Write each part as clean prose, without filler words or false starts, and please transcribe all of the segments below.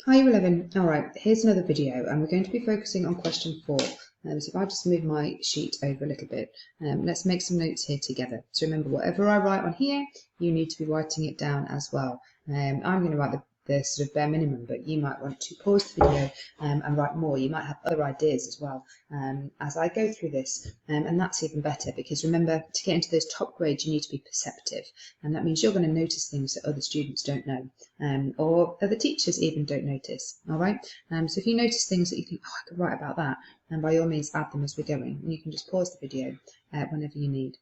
Hi, you 11. All right, here's another video, and we're going to be focusing on question 4. So if I just move my sheet over a little bit, let's make some notes here together. So remember, whatever I write on here, you need to be writing it down as well. I'm going to write the sort of bare minimum, but you might want to pause the video and write more. You might have other ideas as well as I go through this, and that's even better, because remember, to get into those top grades you need to be perceptive, and that means you're going to notice things that other students don't know, or other teachers even don't notice. All right, so if you notice things that you think, oh, I could write about that, then by all means add them as we're going, and you can just pause the video whenever you need.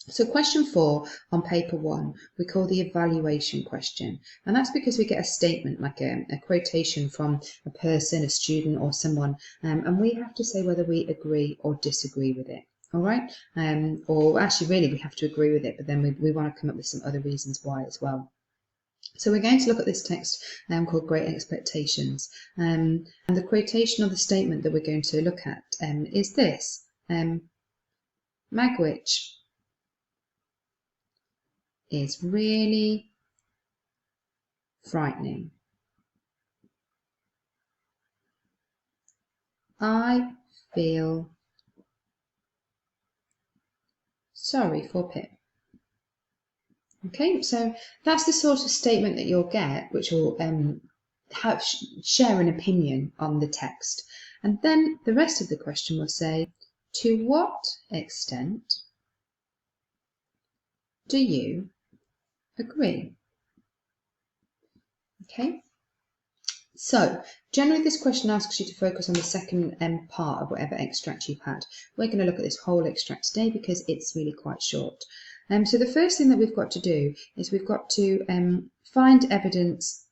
So question 4 on paper 1 we call the evaluation question, and that's because we get a statement, like a quotation from a person, a student or someone, and we have to say whether we agree or disagree with it. All right, or actually really we have to agree with it, but then we want to come up with some other reasons why as well. So we're going to look at this text called Great Expectations, and the quotation or the statement that we're going to look at is this: Magwitch is really frightening. I feel sorry for Pip. Okay, so that's the sort of statement that you'll get, which will share an opinion on the text. And then the rest of the question will say, to what extent do you agree? Okay, so generally this question asks you to focus on the second part of whatever extract you've had. We're going to look at this whole extract today because it's really quite short. So the first thing that we've got to do is we've got to find evidence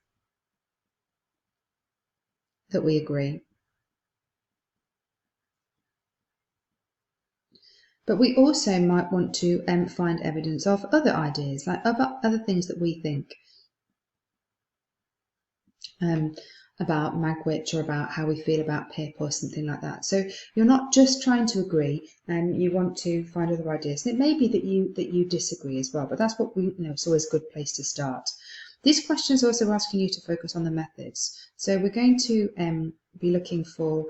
that we agree. But we also might want to find evidence of other ideas, like other things that we think about Magwitch, or about how we feel about Pip, or something like that. So you're not just trying to agree, you want to find other ideas. And it may be that you disagree as well, but that's what it's always a good place to start. This question is also asking you to focus on the methods. So we're going to be looking for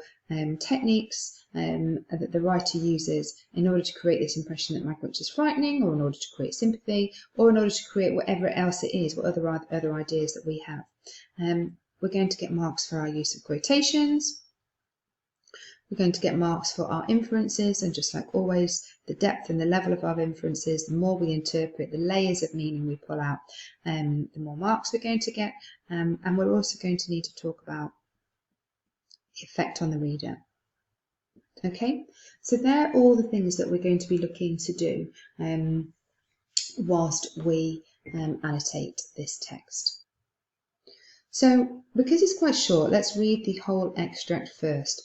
techniques that the writer uses in order to create this impression that Magwitch is frightening, or in order to create sympathy, or in order to create whatever else it is, what other ideas that we have. We're going to get marks for our use of quotations. We're going to get marks for our inferences, and just like always, the depth and the level of our inferences, the more we interpret, the layers of meaning we pull out, the more marks we're going to get. And we're also going to need to talk about the effect on the reader. Okay, so they're all the things that we're going to be looking to do whilst we annotate this text. So because it's quite short, let's read the whole extract first.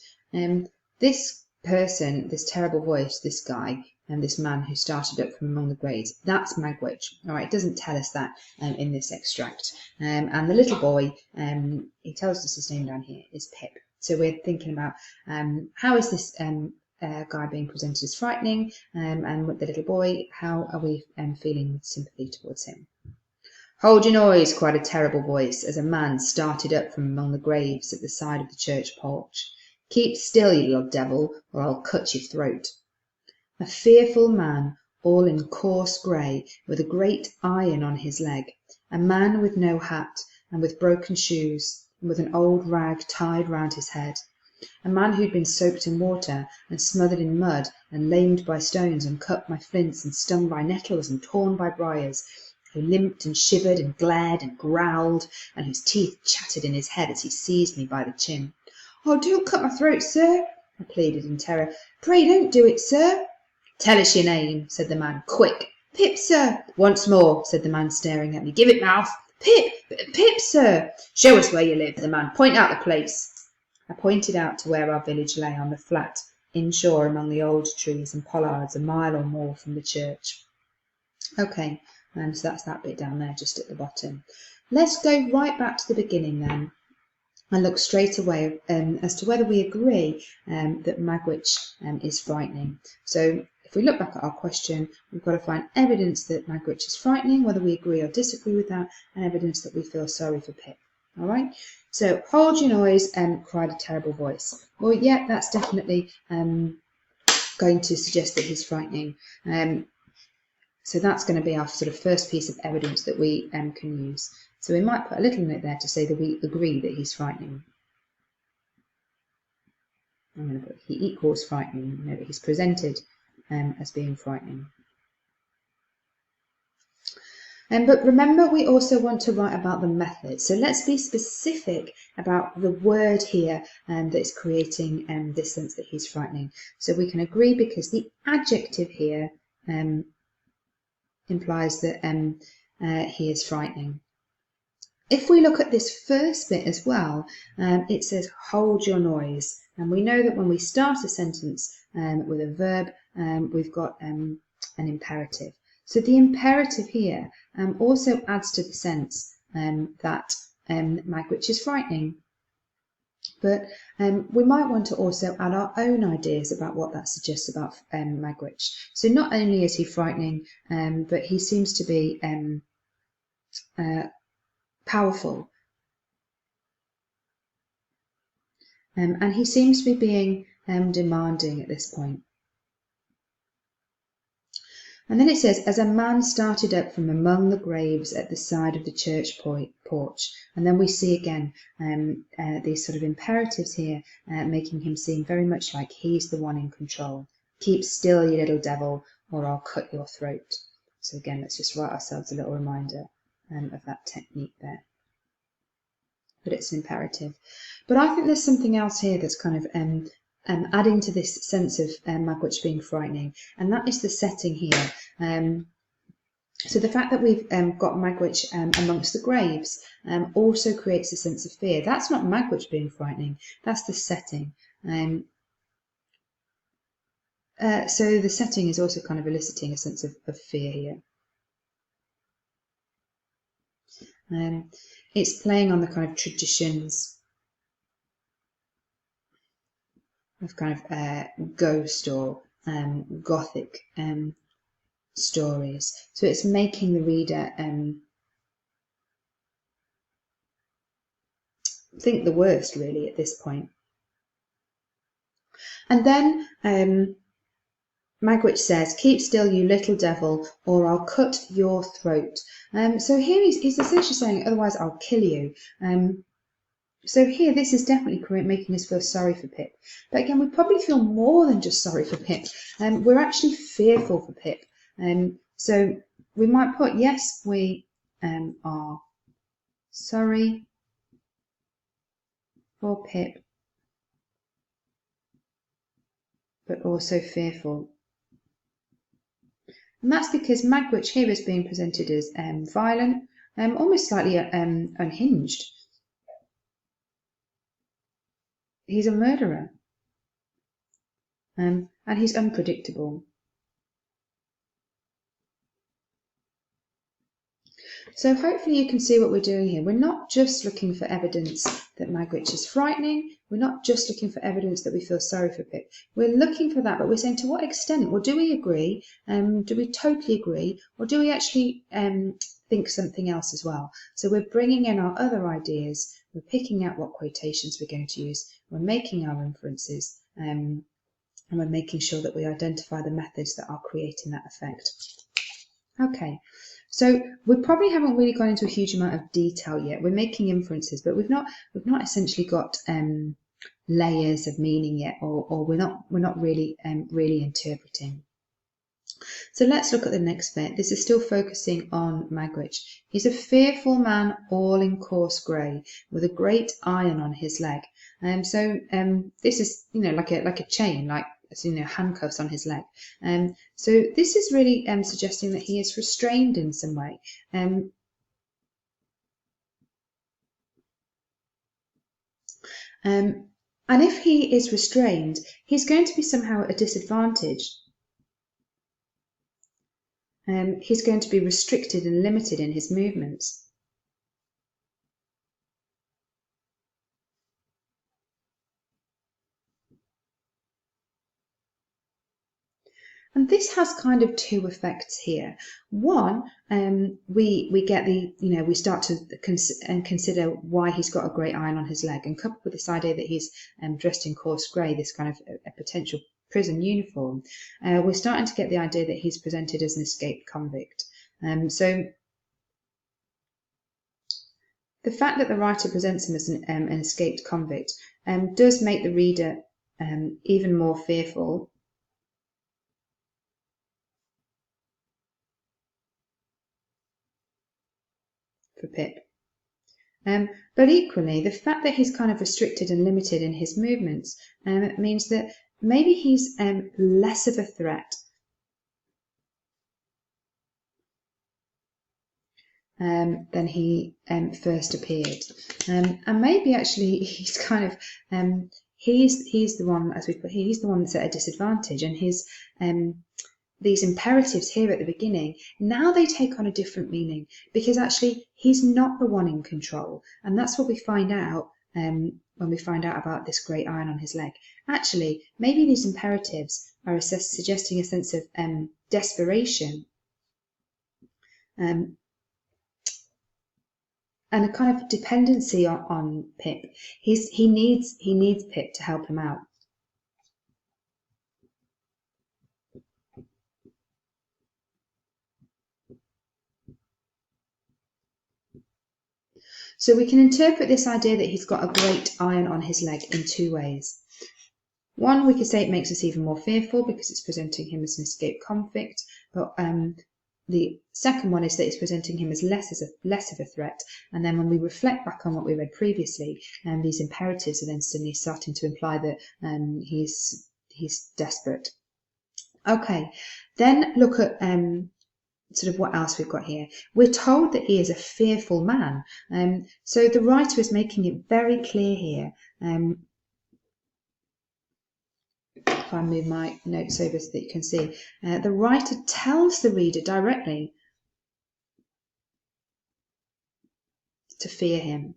This person, this terrible voice, this guy, and this man who started up from among the graves, that's Magwitch. All right, it doesn't tell us that in this extract. And the little boy, he tells us his name down here, is Pip. So we're thinking about how is this guy being presented as frightening, and with the little boy, how are we feeling sympathy towards him? Hold your noise, cried a terrible voice, as a man started up from among the graves at the side of the church porch. Keep still, you little devil, or I'll cut your throat. A fearful man, all in coarse grey, with a great iron on his leg, a man with no hat, and with broken shoes, and with an old rag tied round his head. A man who'd been soaked in water, and smothered in mud, and lamed by stones, and cut by flints, and stung by nettles, and torn by briars, who limped and shivered and glared and growled, and whose teeth chattered in his head as he seized me by the chin. "Oh, don't cut my throat, sir," I pleaded in terror. "Pray don't do it, sir." "Tell us your name," said the man. "Quick." "Pip, sir." "Once more," said the man, staring at me. "Give it mouth." Pip, sir." "Show us where you live," said the man. "Point out the place." I pointed out to where our village lay, on the flat inshore among the old trees and pollards, a mile or more from the church. Okay. So that's that bit down there, just at the bottom. Let's go right back to the beginning then, and look straight away as to whether we agree that Magwitch is frightening. So if we look back at our question, we've got to find evidence that Magwitch is frightening, whether we agree or disagree with that, and evidence that we feel sorry for Pip. All right. So hold your noise, cried a terrible voice. Well, yeah, that's definitely going to suggest that he's frightening. So that's going to be our sort of first piece of evidence that we can use. So we might put a little note there to say that we agree that he's frightening. I'm going to put he equals frightening, you know, that he's presented as being frightening. But remember, we also want to write about the method. So let's be specific about the word here that is creating this sense that he's frightening. So we can agree because the adjective here implies that he is frightening. If we look at this first bit as well, it says hold your noise. And we know that when we start a sentence with a verb, we've got an imperative. So the imperative here also adds to the sense that Magwitch is frightening. But we might want to also add our own ideas about what that suggests about Magwitch. So not only is he frightening, but he seems to be powerful. And he seems to be being demanding at this point. And then it says, as a man started up from among the graves at the side of the church porch. And then we see again these sort of imperatives here, making him seem very much like he's the one in control. Keep still, you little devil, or I'll cut your throat. So again, let's just write ourselves a little reminder of that technique there. But it's an imperative. But I think there's something else here that's kind of adding to this sense of Magwitch being frightening, and that is the setting here. So the fact that we've got Magwitch amongst the graves also creates a sense of fear. That's not Magwitch being frightening, that's the setting. So the setting is also kind of eliciting a sense of fear here. It's playing on the kind of traditions of kind of ghost or gothic stories. So it's making the reader think the worst, really, at this point. And then Magwitch says, keep still, you little devil, or I'll cut your throat. So here he's essentially saying, otherwise I'll kill you. So here, this is definitely making us feel sorry for Pip. But again, we probably feel more than just sorry for Pip. We're actually fearful for Pip. So we might put, yes, we are sorry for Pip, but also fearful. And that's because Magwitch here is being presented as violent, almost slightly unhinged. He's a murderer. And he's unpredictable. So hopefully you can see what we're doing here. We're not just looking for evidence that Magwitch is frightening. We're not just looking for evidence that we feel sorry for Pip. We're looking for that, but we're saying to what extent? Well, do we agree? Do we totally agree? Or do we actually think something else as well? So we're bringing in our other ideas. We're picking out what quotations we're going to use. We're making our inferences. And we're making sure that we identify the methods that are creating that effect. Okay. So we probably haven't really gone into a huge amount of detail yet. We're making inferences, but we've not essentially got layers of meaning yet, or we're not really interpreting. So let's look at the next bit. This is still focusing on Magwitch. He's a fearful man, all in coarse grey, with a great iron on his leg. So this is like a chain, like handcuffs on his leg. So this is really suggesting that he is restrained in some way. And if he is restrained, he's going to be somehow at a disadvantage. He's going to be restricted and limited in his movements. And this has kind of two effects here. One, we get the, we start to consider why he's got a great iron on his leg, and coupled with this idea that he's dressed in coarse grey, this kind of a potential prison uniform, we're starting to get the idea that he's presented as an escaped convict. So the fact that the writer presents him as an escaped convict does make the reader even more fearful for Pip. But equally, the fact that he's kind of restricted and limited in his movements means that maybe he's less of a threat than he first appeared. And maybe actually he's kind of, he's the one, as we put here, he's the one that's at a disadvantage, and his these imperatives here at the beginning, now they take on a different meaning, because actually he's not the one in control. And that's what we find out when we find out about this great iron on his leg. Actually, maybe these imperatives are suggesting a sense of desperation and a kind of dependency on Pip. He needs Pip to help him out. So we can interpret this idea that he's got a great iron on his leg in two ways. One, we could say it makes us even more fearful because it's presenting him as an escaped convict, but the second one is that it's presenting him as less of a threat. And then when we reflect back on what we read previously, these imperatives are then suddenly starting to imply that he's desperate. Okay, then look at sort of what else we've got here. We're told that he is a fearful man. So the writer is making it very clear here. If I move my notes over so that you can see, the writer tells the reader directly to fear him.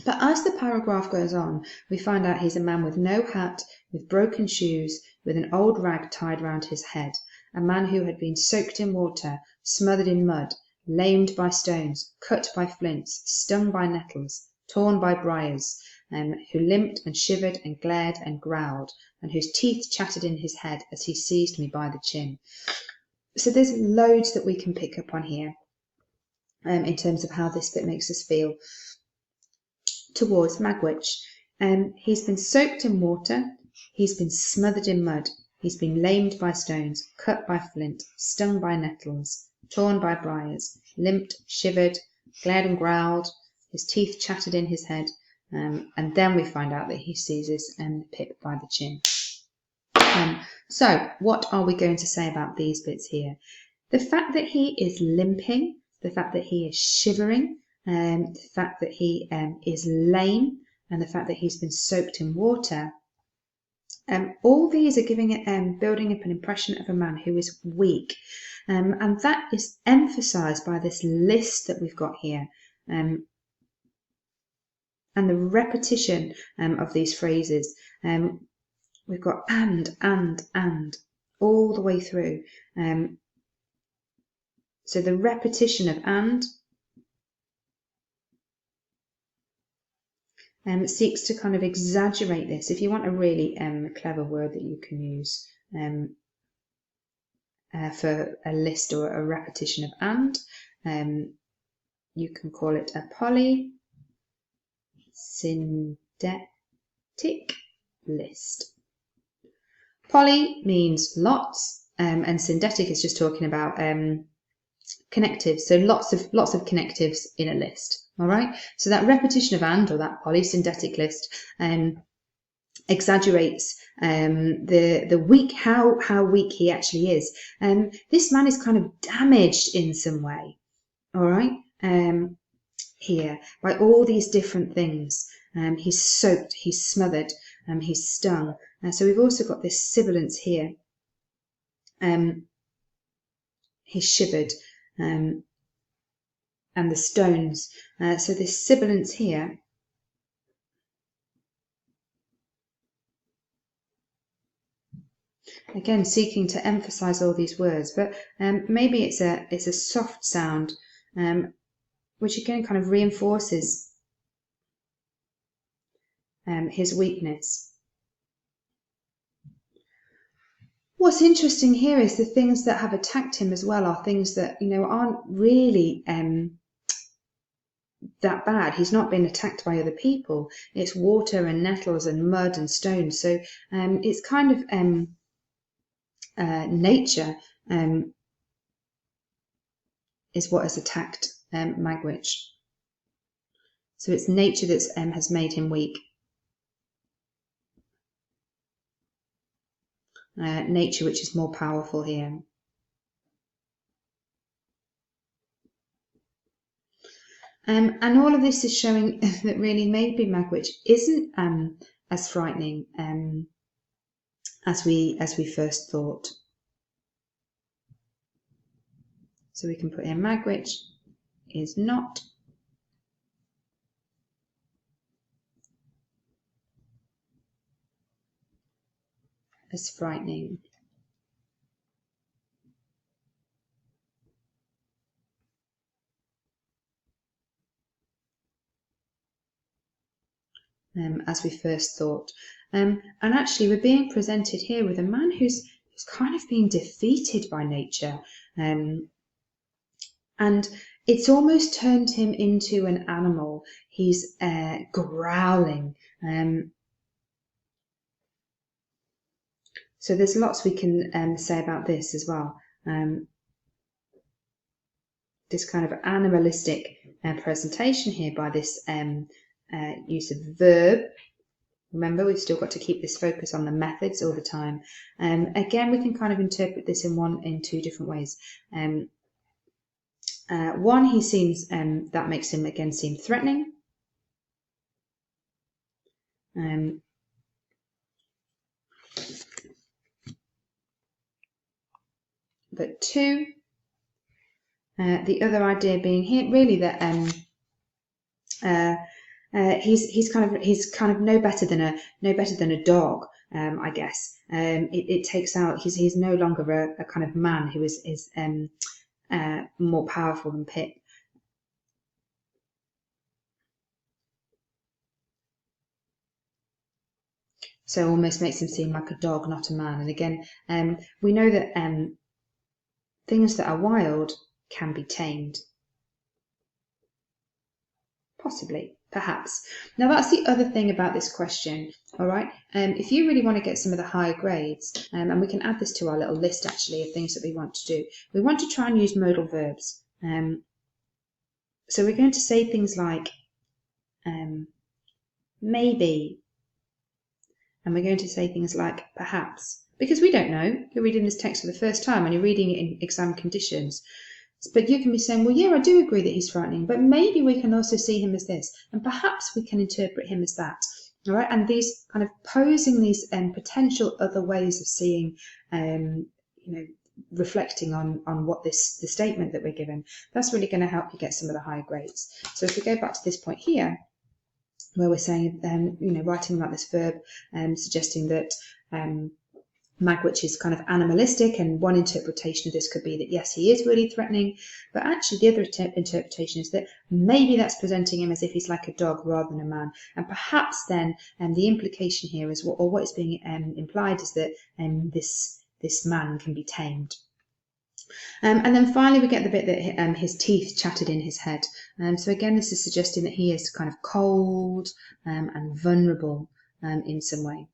But as the paragraph goes on, we find out he's a man with no hat, with broken shoes, with an old rag tied round his head, a man who had been soaked in water, smothered in mud, lamed by stones, cut by flints, stung by nettles, torn by briars, who limped and shivered and glared and growled, and whose teeth chattered in his head as he seized me by the chin. So there's loads that we can pick up on here in terms of how this bit makes us feel towards Magwitch. He's been soaked in water, he's been smothered in mud, he's been lamed by stones, cut by flint, stung by nettles, torn by briars, limped, shivered, glared and growled, his teeth chattered in his head, and then we find out that he seizes Pip by the chin. So what are we going to say about these bits here? The fact that he is limping, the fact that he is shivering, the fact that he is lame, and the fact that he's been soaked in water, all these are building up an impression of a man who is weak, and that is emphasised by this list that we've got here, and the repetition of these phrases. We've got and all the way through. So the repetition of and seeks to kind of exaggerate this. If you want a really clever word that you can use for a list or a repetition of you can call it a polysyndetic list. Poly means lots, and syndetic is just talking about connectives, so lots of connectives in a list. All right, so that repetition of or that polysyndetic list exaggerates the weak, how weak he actually is. This man is kind of damaged in some way. All right, here by all these different things. He's soaked, he's smothered, he's stung. So we've also got this sibilance here. He's shivered, and the stones. So this sibilance here Again, seeking to emphasize all these words, but maybe it's a soft sound, which again kind of reinforces his weakness. What's interesting here is the things that have attacked him as well are things that, you know, aren't really that bad. He's not been attacked by other people. It's water and nettles and mud and stones. So it's kind of nature is what has attacked Magwitch. So it's nature that has made him weak. Nature which is more powerful here. And all of this is showing that really maybe Magwitch isn't as frightening as we first thought. So we can put in Magwitch is not as frightening. As we first thought. And actually we're being presented here with a man who's kind of been defeated by nature. And it's almost turned him into an animal. He's growling. So there's lots we can say about this as well. This kind of animalistic presentation here by this use of verb. Remember, we've still got to keep this focus on the methods all the time. Again, we can kind of interpret this in two different ways. One, he seems that makes him again seem threatening. But two, the other idea being here really that he's kind of no better than a dog, I guess. It takes out he's no longer a kind of man who is more powerful than Pip. So almost makes him seem like a dog, not a man. And again, we know that things that are wild can be tamed. Possibly, perhaps. Now that's the other thing about this question, all right? If you really want to get some of the higher grades, and we can add this to our little list actually of things that we want to do, we want to try and use modal verbs. So we're going to say things like maybe, and we're going to say things like perhaps, because we don't know. You're reading this text for the first time and you're reading it in exam conditions. But you can be saying, well, yeah, I do agree that he's frightening, but maybe we can also see him as this, and perhaps we can interpret him as that. All right, and these kind of posing these potential other ways of seeing, reflecting on what the statement that we're given, that's really going to help you get some of the higher grades. So if we go back to this point here, where we're saying, writing about this verb, suggesting that Magwitch is kind of animalistic, and one interpretation of this could be that yes, he is really threatening, but actually the other interpretation is that maybe that's presenting him as if he's like a dog rather than a man, and perhaps then the implication here is what is being implied is that this man can be tamed. And then finally we get the bit that his teeth chattered in his head. So again, this is suggesting that he is kind of cold and vulnerable in some way.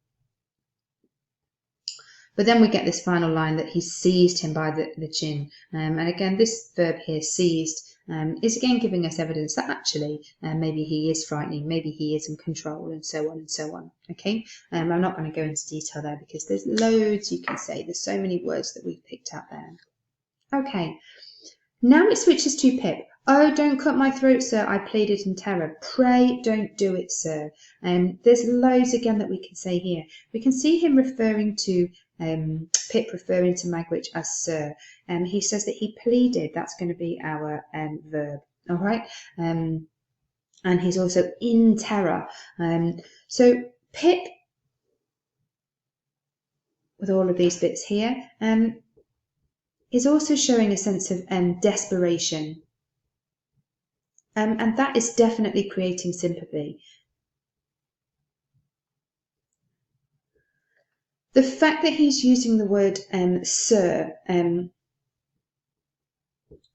But then we get this final line that he seized him by the chin. And again, this verb here, seized, is again giving us evidence that actually maybe he is frightening, maybe he is in control, and so on and so on. Okay, I'm not going to go into detail there because there's loads you can say. There's so many words that we've picked out there. Okay, now it switches to Pip. Oh, don't cut my throat, sir, I pleaded in terror. Pray don't do it, sir. There's loads again that we can say here. We can see him referring to Pip referring to Magwitch as sir. He says that he pleaded. That's going to be our verb. All right. And he's also in terror. So Pip with all of these bits here, is also showing a sense of desperation. And that is definitely creating sympathy. The fact that he's using the word sir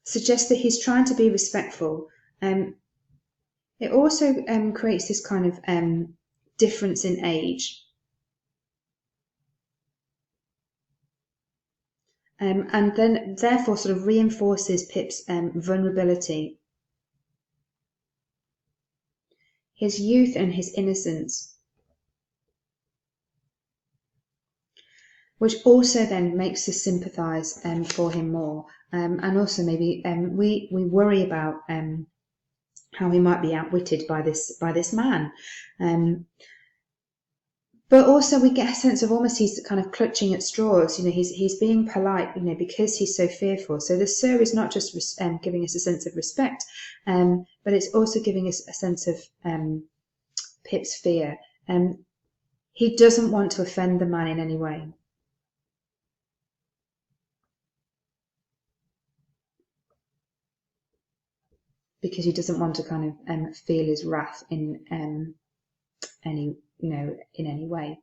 suggests that he's trying to be respectful. It also creates this kind of difference in age. And then therefore sort of reinforces Pip's vulnerability, his youth and his innocence, which also then makes us sympathise for him more, and also maybe we worry about how he might be outwitted by this man. But also we get a sense of almost he's kind of clutching at straws. He's being polite, because he's so fearful. So the sir is not just giving us a sense of respect, but it's also giving us a sense of Pip's fear. He doesn't want to offend the man in any way. Because he doesn't want to kind of feel his wrath in any way.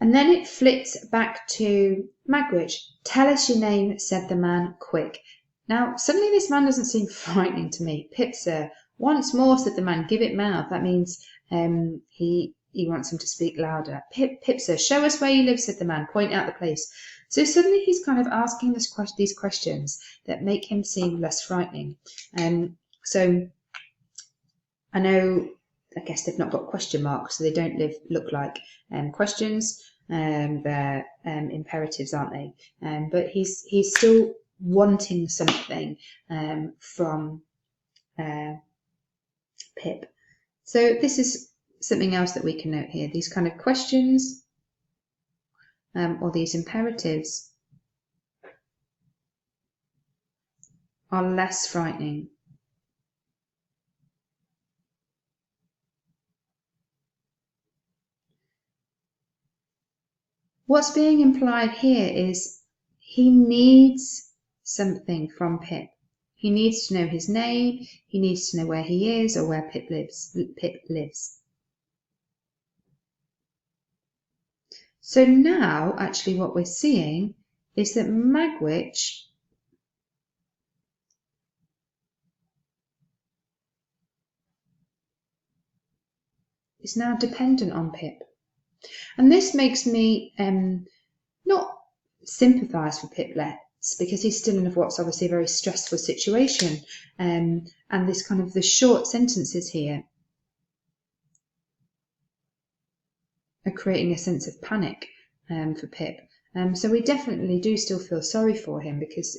And then it flips back to Magwitch. "Tell us your name," said the man, "quick." Now, suddenly this man doesn't seem frightening to me. "Pip, sir." "Once more," said the man, "give it mouth." That means he wants him to speak louder. Pip, sir." "Show us where you live," said the man. "Point out the place." So suddenly he's kind of asking these questions that make him seem less frightening. So I guess they've not got question marks, so they don't look like questions. They're imperatives, aren't they? But he's still wanting something from Pip. So this is something else that we can note here. These kind of questions or these imperatives are less frightening. What's being implied here is he needs something from Pip. He needs to know his name. He needs to know where he is or where Pip lives. So now, actually, what we're seeing is that Magwitch is now dependent on Pip. And this makes me not sympathise for Pip less, because he's still in what's obviously a very stressful situation. And this kind of the short sentences here are creating a sense of panic for Pip. So we definitely do still feel sorry for him, because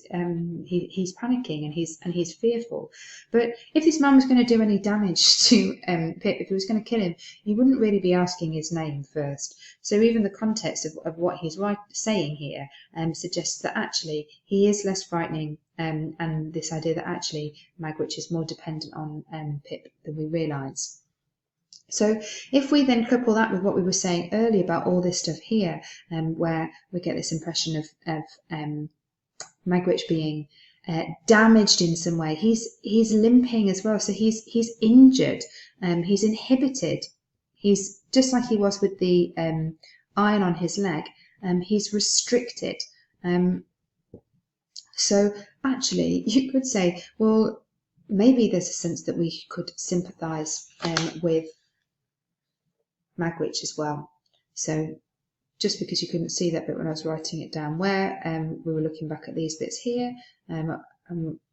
he's panicking and he's fearful. But if this man was going to do any damage to Pip, if he was going to kill him, he wouldn't really be asking his name first. So even the context of what he's saying here suggests that actually he is less frightening, and this idea that actually Magwitch is more dependent on Pip than we realise. So if we then couple that with what we were saying earlier about all this stuff here, where we get this impression of Magwitch being damaged in some way, he's limping as well, so he's injured, he's inhibited, he's just like he was with the iron on his leg, he's restricted. So actually you could say, well, maybe there's a sense that we could sympathise with Magwitch as well. So just because you couldn't see that bit when I was writing it down, where we were looking back at these bits here, I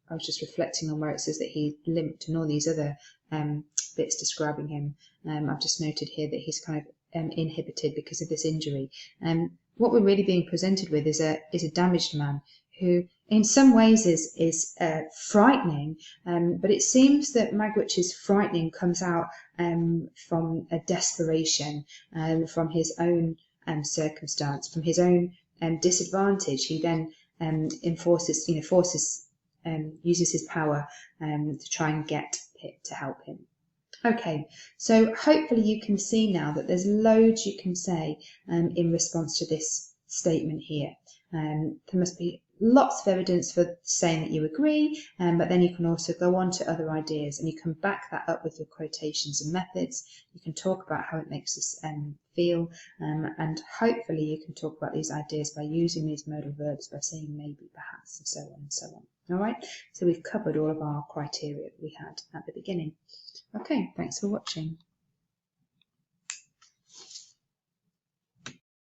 was just reflecting on where it says that he limped and all these other bits describing him. I've just noted here that he's kind of inhibited because of this injury. What we're really being presented with is a damaged man who in some ways is frightening, but it seems that Magwitch's frightening comes out from a desperation, from his own circumstance, from his own disadvantage. He then uses his power to try and get Pip to help him. Okay, so hopefully you can see now that there's loads you can say in response to this statement here. There must be lots of evidence for saying that you agree, but then you can also go on to other ideas and you can back that up with your quotations and methods. You can talk about how it makes us feel, and hopefully you can talk about these ideas by using these modal verbs, by saying maybe, perhaps, and so on and so on. All right, so we've covered all of our criteria that we had at the beginning. Okay, thanks for watching.